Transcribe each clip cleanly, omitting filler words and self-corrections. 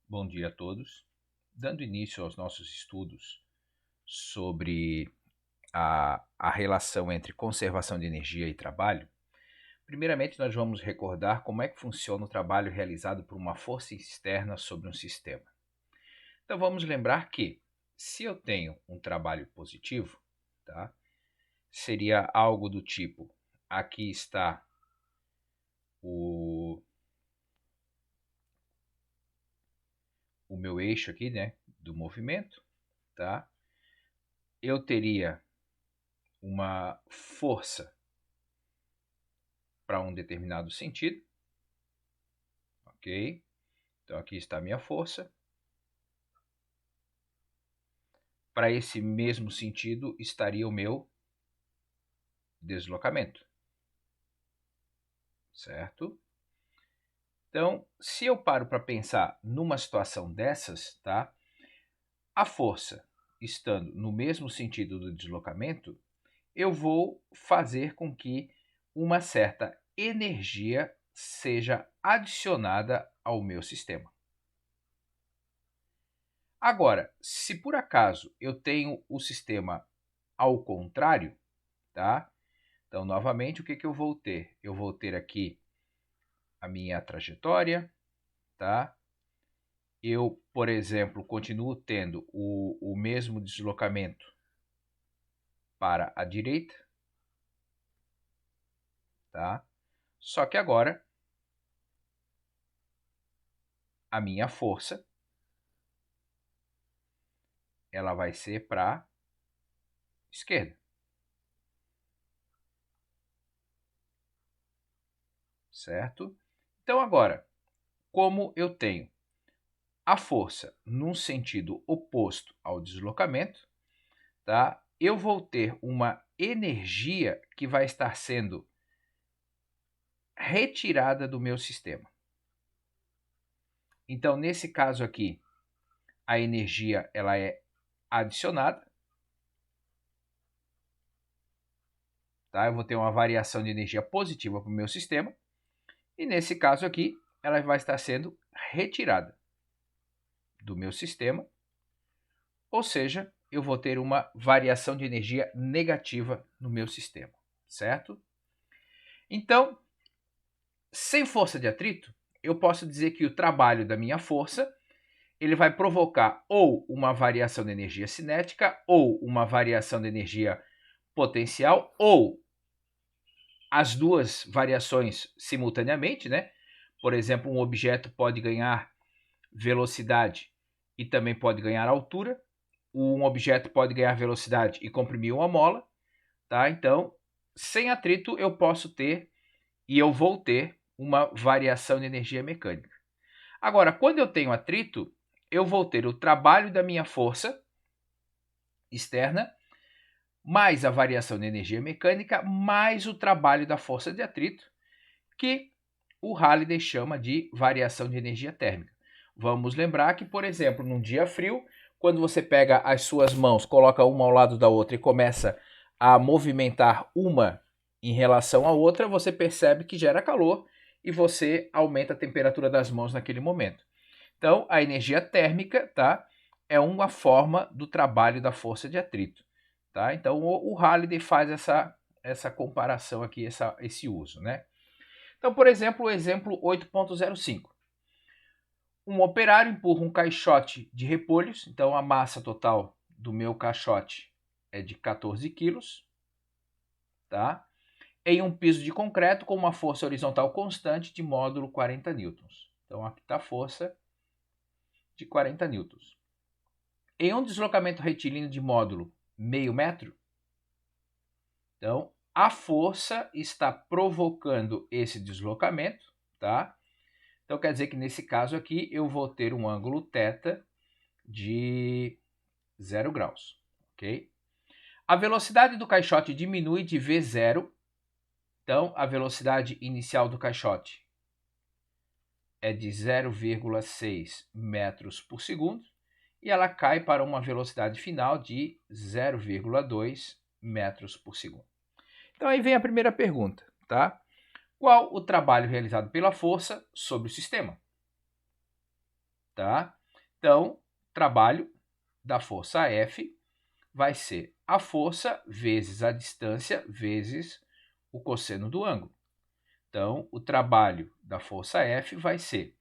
Bom dia a todos. Dando início aos nossos estudos sobre a relação entre conservação de energia e trabalho, primeiramente nós vamos recordar como é que funciona o trabalho realizado por uma força externa sobre um sistema. Então vamos lembrar que, se eu tenho um trabalho positivo, tá, seria algo do tipo, aqui está o meu eixo aqui, né, do movimento, tá? Eu teria uma força para um determinado sentido, ok? Então aqui está a minha força. Para esse mesmo sentido estaria o meu deslocamento, certo? Então, se eu paro para pensar numa situação dessas, tá? A força estando no mesmo sentido do deslocamento, eu vou fazer com que uma certa energia seja adicionada ao meu sistema. Agora, se por acaso eu tenho o sistema ao contrário, tá? Então, novamente, o que eu vou ter? Eu vou ter aqui a minha trajetória, tá? Eu, por exemplo, continuo tendo o mesmo deslocamento para a direita, tá? Só que agora a minha força ela vai ser para a esquerda, certo? Então agora, como eu tenho a força num sentido oposto ao deslocamento, tá? Eu vou ter uma energia que vai estar sendo retirada do meu sistema. Então, nesse caso aqui, a energia ela é adicionada, tá? Eu vou ter uma variação de energia positiva para o meu sistema, e nesse caso aqui, ela vai estar sendo retirada do meu sistema, ou seja, eu vou ter uma variação de energia negativa no meu sistema, certo? Então, sem força de atrito, eu posso dizer que o trabalho da minha força ele vai provocar ou uma variação de energia cinética, ou uma variação de energia potencial, ou as duas variações simultaneamente, né? Por exemplo, um objeto pode ganhar velocidade e também pode ganhar altura. Um objeto pode ganhar velocidade e comprimir uma mola, tá? Então, sem atrito, eu posso ter e eu vou ter uma variação de energia mecânica. Agora, quando eu tenho atrito, eu vou ter o trabalho da minha força externa, mais a variação de energia mecânica, mais o trabalho da força de atrito, que o Halliday chama de variação de energia térmica. Vamos lembrar que, por exemplo, num dia frio, quando você pega as suas mãos, coloca uma ao lado da outra e começa a movimentar uma em relação à outra, você percebe que gera calor e você aumenta a temperatura das mãos naquele momento. Então, a energia térmica, tá, é uma forma do trabalho da força de atrito. Tá? Então, o Halliday faz essa comparação aqui, esse uso. Né? Então, por exemplo, o exemplo 8.05. Um operário empurra um caixote de repolhos, então a massa total do meu caixote é de 14 quilos, tá? Em um piso de concreto com uma força horizontal constante de módulo 40 newtons. Então aqui está a força de 40 newtons. Em um deslocamento retilíneo de módulo meio metro, então a força está provocando esse deslocamento, tá? Então quer dizer que nesse caso aqui eu vou ter um ângulo θ de 0 graus, ok? A velocidade do caixote diminui de V0, então a velocidade inicial do caixote é de 0,6 metros por segundo e ela cai para uma velocidade final de 0,2 metros por segundo. Então aí vem a primeira pergunta, tá? Qual o trabalho realizado pela força sobre o sistema? Tá? Então, trabalho da força F vai ser a força vezes a distância vezes o cosseno do ângulo. Então, o trabalho da força F vai ser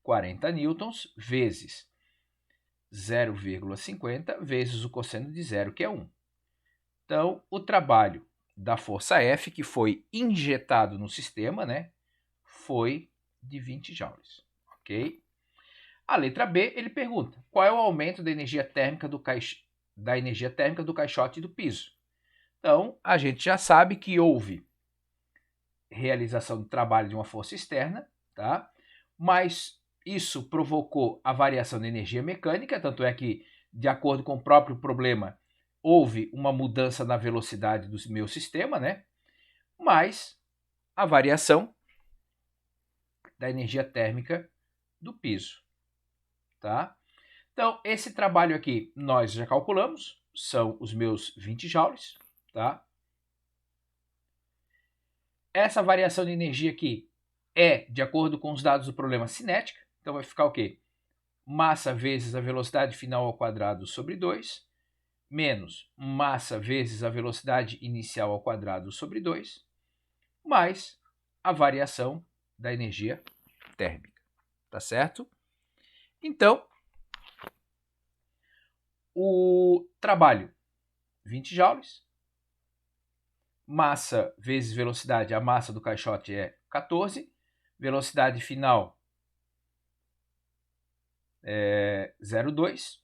40 newtons vezes 0,50 vezes o cosseno de zero, que é 1. Então, o trabalho da força F, que foi injetado no sistema, né, foi de 20 joules. Ok? A letra B, ele pergunta, qual é o aumento da energia térmica do caixote e do piso? Então, a gente já sabe que houve realização do trabalho de uma força externa, tá? Mas isso provocou a variação da energia mecânica, tanto é que, de acordo com o próprio problema, houve uma mudança na velocidade do meu sistema, né? Mas a variação da energia térmica do piso, tá? Então, esse trabalho aqui nós já calculamos, são os meus 20 joules, tá? Essa variação de energia aqui é de acordo com os dados do problema cinética, então vai ficar o quê? Massa vezes a velocidade final ao quadrado sobre 2, menos massa vezes a velocidade inicial ao quadrado sobre 2, mais a variação da energia térmica, tá certo? Então, o trabalho, 20 joules, massa vezes velocidade, a massa do caixote é 14, velocidade final é 0,2,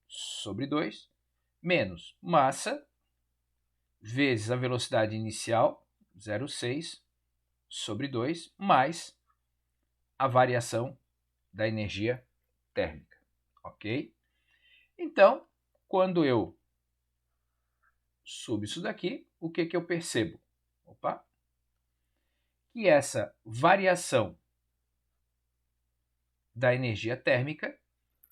sobre 2, menos massa vezes a velocidade inicial, 0,6, sobre 2, mais a variação da energia térmica, ok? Então, quando eu subo isso daqui, o que eu percebo? Opa! Que essa variação da energia térmica,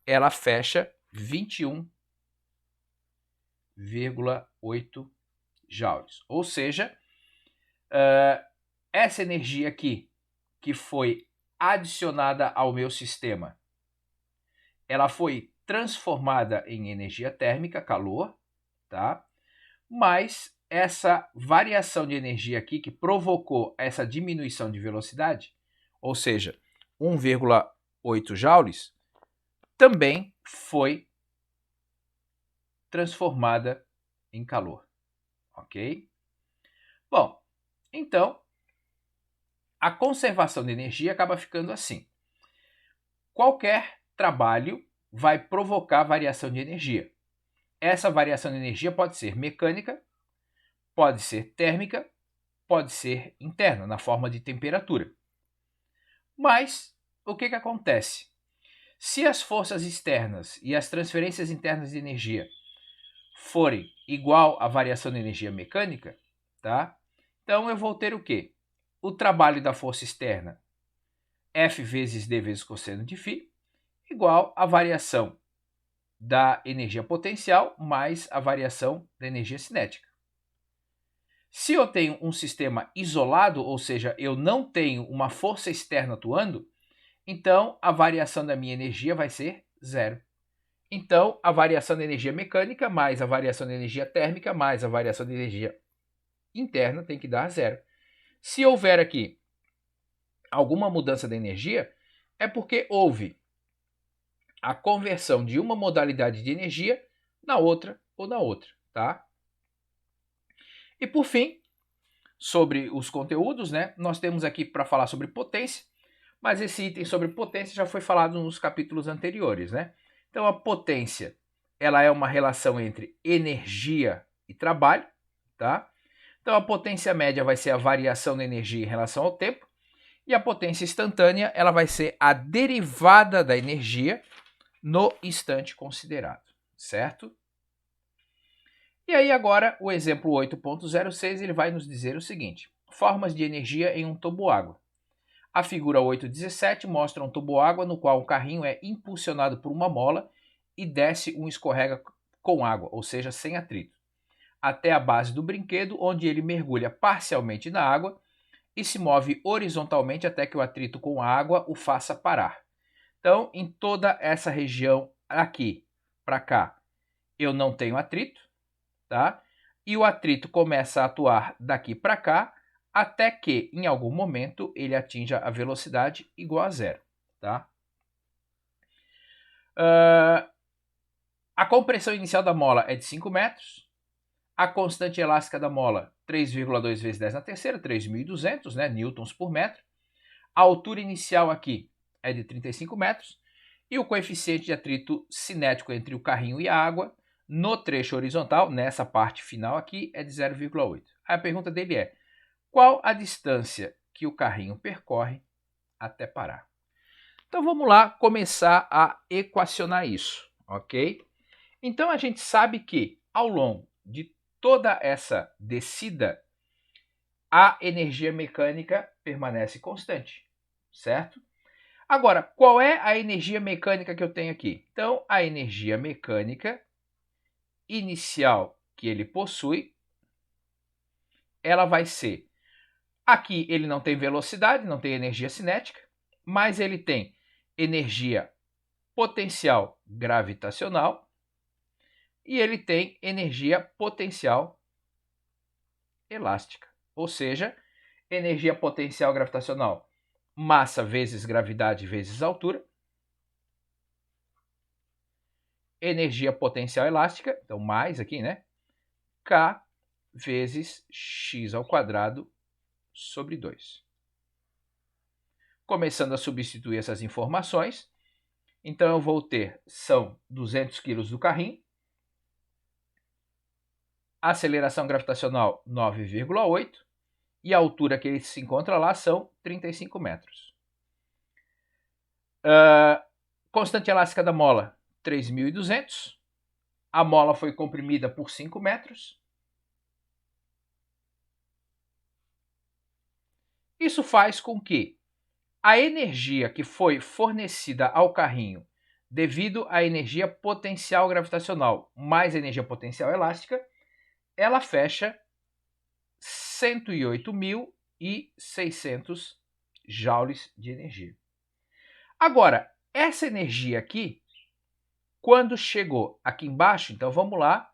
ela fecha 21,8 joules. Ou seja, essa energia aqui, que foi adicionada ao meu sistema, ela foi transformada em energia térmica, calor, tá? Mas essa variação de energia aqui que provocou essa diminuição de velocidade, ou seja, 1,8 joules, também foi transformada em calor, ok? Bom, então, a conservação de energia acaba ficando assim. Qualquer trabalho vai provocar variação de energia. Essa variação de energia pode ser mecânica, pode ser térmica, pode ser interna, na forma de temperatura. Mas o que acontece? Se as forças externas e as transferências internas de energia forem igual à variação de energia mecânica, tá? Então eu vou ter o quê? O trabalho da força externa, F vezes D vezes cosseno de φ, igual à variação da energia potencial mais a variação da energia cinética. Se eu tenho um sistema isolado, ou seja, eu não tenho uma força externa atuando, então a variação da minha energia vai ser zero. Então, a variação da energia mecânica mais a variação da energia térmica mais a variação da energia interna tem que dar zero. Se houver aqui alguma mudança da energia, é porque houve a conversão de uma modalidade de energia na outra ou na outra, tá? E por fim, sobre os conteúdos, né? Nós temos aqui para falar sobre potência, mas esse item sobre potência já foi falado nos capítulos anteriores, né? Então a potência, ela é uma relação entre energia e trabalho, tá? Então a potência média vai ser a variação da energia em relação ao tempo, e a potência instantânea, ela vai ser a derivada da energia no instante considerado, certo? E aí agora o exemplo 8.06 ele vai nos dizer o seguinte: formas de energia em um toboágua. A figura 8.17 mostra um toboágua no qual um carrinho é impulsionado por uma mola e desce um escorrega com água, ou seja, sem atrito, até a base do brinquedo, onde ele mergulha parcialmente na água e se move horizontalmente até que o atrito com a água o faça parar. Então, em toda essa região aqui para cá, eu não tenho atrito, tá? E o atrito começa a atuar daqui para cá, até que, em algum momento, ele atinja a velocidade igual a zero, tá? A compressão inicial da mola é de 5 metros, a constante elástica da mola, 3,2 vezes 10 na terceira, 3.200, né, newtons por metro. A altura inicial aqui é de 35 metros, e o coeficiente de atrito cinético entre o carrinho e a água, no trecho horizontal, nessa parte final aqui, é de 0,8. Aí a pergunta dele é, qual a distância que o carrinho percorre até parar? Então vamos lá começar a equacionar isso, ok? Então a gente sabe que ao longo de toda essa descida, a energia mecânica permanece constante, certo? Agora, qual é a energia mecânica que eu tenho aqui? Então, a energia mecânica inicial que ele possui, ela vai ser... Aqui ele não tem velocidade, não tem energia cinética, mas ele tem energia potencial gravitacional e ele tem energia potencial elástica. Ou seja, energia potencial gravitacional, massa vezes gravidade vezes altura. Energia potencial elástica, então mais aqui, né? K vezes x ao quadrado sobre 2. Começando a substituir essas informações, então eu vou ter, são 200 kg do carrinho, aceleração gravitacional 9,8 e a altura que ele se encontra lá são 35 metros. Constante elástica da mola, 3.200. A mola foi comprimida por 5 metros. Isso faz com que a energia que foi fornecida ao carrinho devido à energia potencial gravitacional mais energia potencial elástica, ela fecha 108.600 joules de energia. Agora, essa energia aqui, quando chegou aqui embaixo, então vamos lá,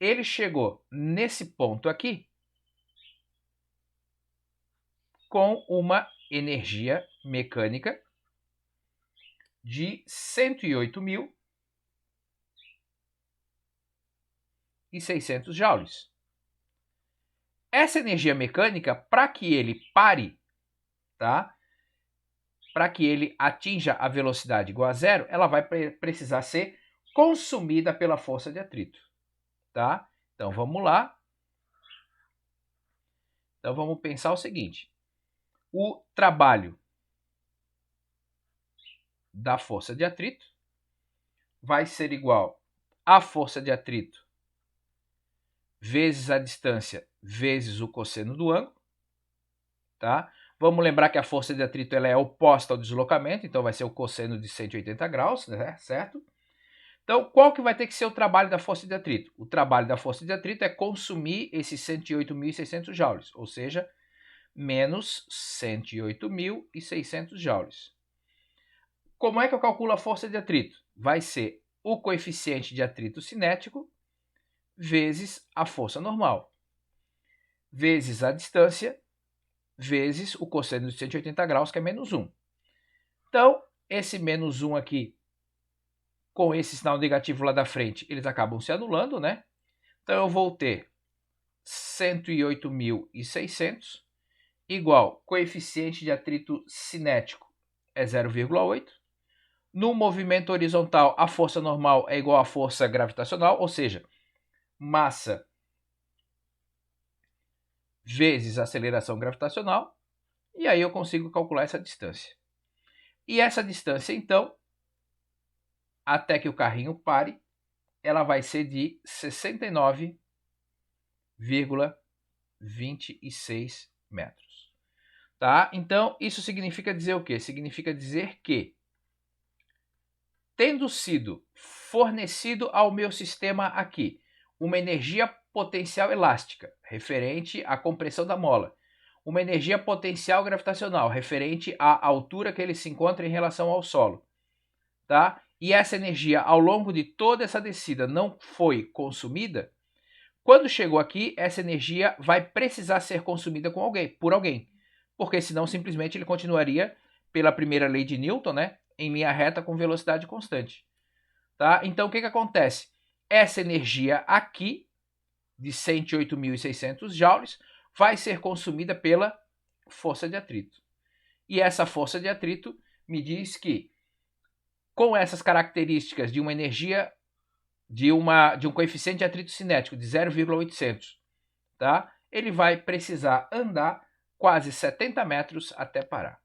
ele chegou nesse ponto aqui com uma energia mecânica de 108.600 joules. Essa energia mecânica, para que ele pare, tá? Para que ele atinja a velocidade igual a zero, ela vai precisar ser consumida pela força de atrito, tá? Então vamos lá. Então vamos pensar o seguinte: o trabalho da força de atrito vai ser igual à força de atrito vezes a distância vezes o cosseno do ângulo, tá? Vamos lembrar que a força de atrito ela é oposta ao deslocamento, então vai ser o cosseno de 180 graus, né? Certo? Então, qual que vai ter que ser o trabalho da força de atrito? O trabalho da força de atrito é consumir esses 108.600 joules, ou seja, menos 108.600 joules. Como é que eu calculo a força de atrito? Vai ser o coeficiente de atrito cinético vezes a força normal, vezes a distância, vezes o cosseno de 180 graus, que é menos 1. Então, esse menos 1 aqui, com esse sinal negativo lá da frente, eles acabam se anulando, né? Então, eu vou ter 108.600 igual coeficiente de atrito cinético é 0,8. No movimento horizontal, a força normal é igual à força gravitacional, ou seja, massa vezes a aceleração gravitacional, e aí eu consigo calcular essa distância. E essa distância, então, até que o carrinho pare, ela vai ser de 69,26 metros. Tá? Então, isso significa dizer o quê? Significa dizer que, tendo sido fornecido ao meu sistema aqui uma energia potencial elástica referente à compressão da mola, uma energia potencial gravitacional, referente à altura que ele se encontra em relação ao solo, tá? E essa energia, ao longo de toda essa descida, não foi consumida, quando chegou aqui, essa energia vai precisar ser consumida por alguém, porque senão simplesmente ele continuaria pela primeira lei de Newton, né, em linha reta com velocidade constante. Tá? Então o que acontece? Essa energia aqui, de 108.600 joules, vai ser consumida pela força de atrito. E essa força de atrito me diz que, com essas características de uma energia, de um coeficiente de atrito cinético de 0,800, tá? Ele vai precisar andar quase 70 metros até parar.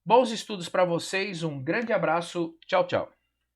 Bons estudos para vocês, um grande abraço, tchau, tchau.